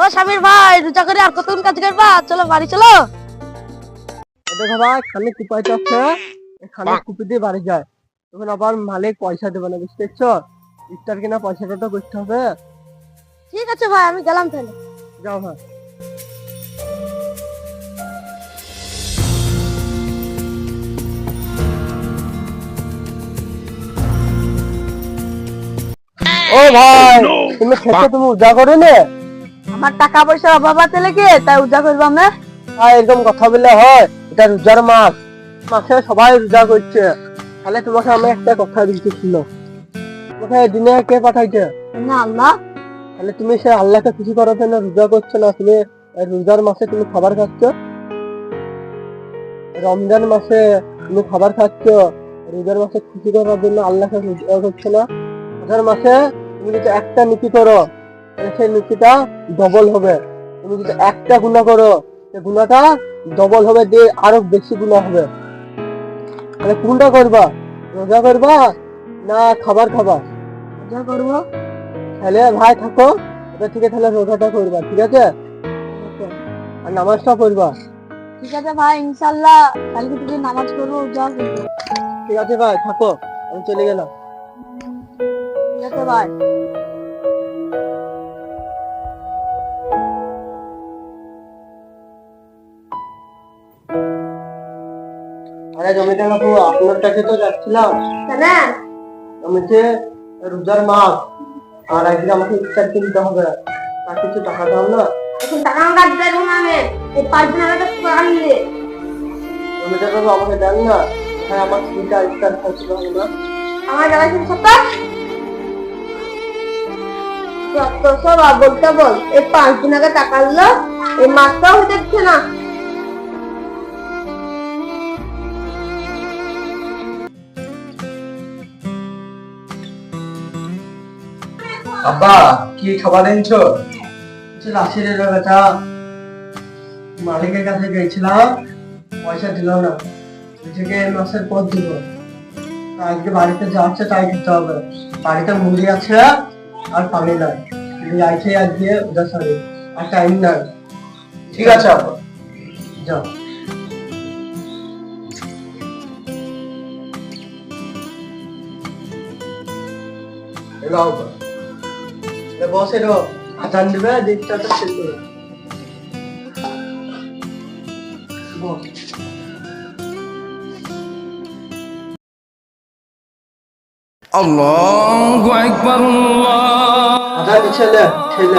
ও স্বামীর ভাই, রোজা করে আর কতক্ষণ কাজ করবা? চলো বাড়ি চলো। দেখো ভাই, খানে কুপাইতে আছে, খানে কুপি দিয়ে বাড়ি যায়। তখন আবার মালিক পয়সা দেবে না, বুঝতে পারছো? ইফতার কিনা পয়সাটা তো করতে হবে। ঠিক আছে ভাই, আমি গেলাম তাহলে। যাও ভাই। ও ভাই, তুমি খেতে তুমি উজা করে নে। আমার টাকা পয়সার অভাব আছে লেগে তাই রোজা করবো আমরা। এরকম কথা বললে হয়? এটা রোজার মাস, মাসে সবাই রোজা করছে। তাহলে তোমাকে আমি একটা কথা দিতেছিল, তোমাকে দিনে কে পাঠাইছে? না আল্লাহ। তাহলে তুমি সে আল্লাহকে খুশি করার জন্য রোজা করছো না? তুমি রোজার মাসে তুমি খাবার খাচ্ছ, রমজান মাসে তুমি খাবার খাচ্ছ, রোজার মাসে খুশি করার জন্য আল্লাহকে রোজা করছো না? রোজার মাসে তুমি যদি একটা নীতি করো তাহলে সেই নীতিটা ডবল হবে। তুমি যদি একটা গুনাহ করো সেই গুনাহটা ডবল হবে, দিয়ে আরো বেশি গুনাহ হবে। তাহলে কোনটা করবা? রোজা করবা না খাবার খাবা? রোজা করবো। তাহলে ভাই থাকো, এটা ঠিক আছে, তাহলে রোজাটা করবা, ঠিক আছে? আর নামাজটা পড়বা। ঠিক আছে ভাই, ইনশাল্লাহ কালকে থেকে নামাজ পড়বো, রোজা করবো। ঠিক আছে ভাই, থাকো, আমি চলে গেলাম। ঠিক আছে ভাই। আরে জমিদার বাবু, আপনার কাছে তো যাচ্ছিলাম। কেন? জমিতে রোজার মাস, আর একদিন আমাকে ইফতার কিনতে হবে, তার কিছু টাকা দাও না। এখন টাকা কাজ দেবো না আমি, এই 5 দিন আগে তো টাকা নিলে। জমিদার বাবু আমাকে দেন না, হ্যাঁ আমার স্ত্রীটা ইফতার খাইছিল না। আমার জ্বালাইছেন সত্য যত সব বলতে বল, এই 5 দিন আগে টাকা দিলো, এই মাসটাও হচ্ছে না। আব্বা, কি খাবার এনেছো? রাশিদের বেটা, মালিকের কাছে গেছিলাম, পয়সা দিল না, থেকে মাসের পর দিব। আজকে বাড়িতে যা আছে তাই খেতে হবে। বাড়িতে মুড়ি আছে আর পানি নাই, যাইছে আজকে ওদের সাথে, আর টাইম নাই। ঠিক আছে আব্বা, যাও। বসে আজান দিবে, দিকটা তো শেষ করে বস। আল্লাহু আকবার। আজান ছেলে ছেলে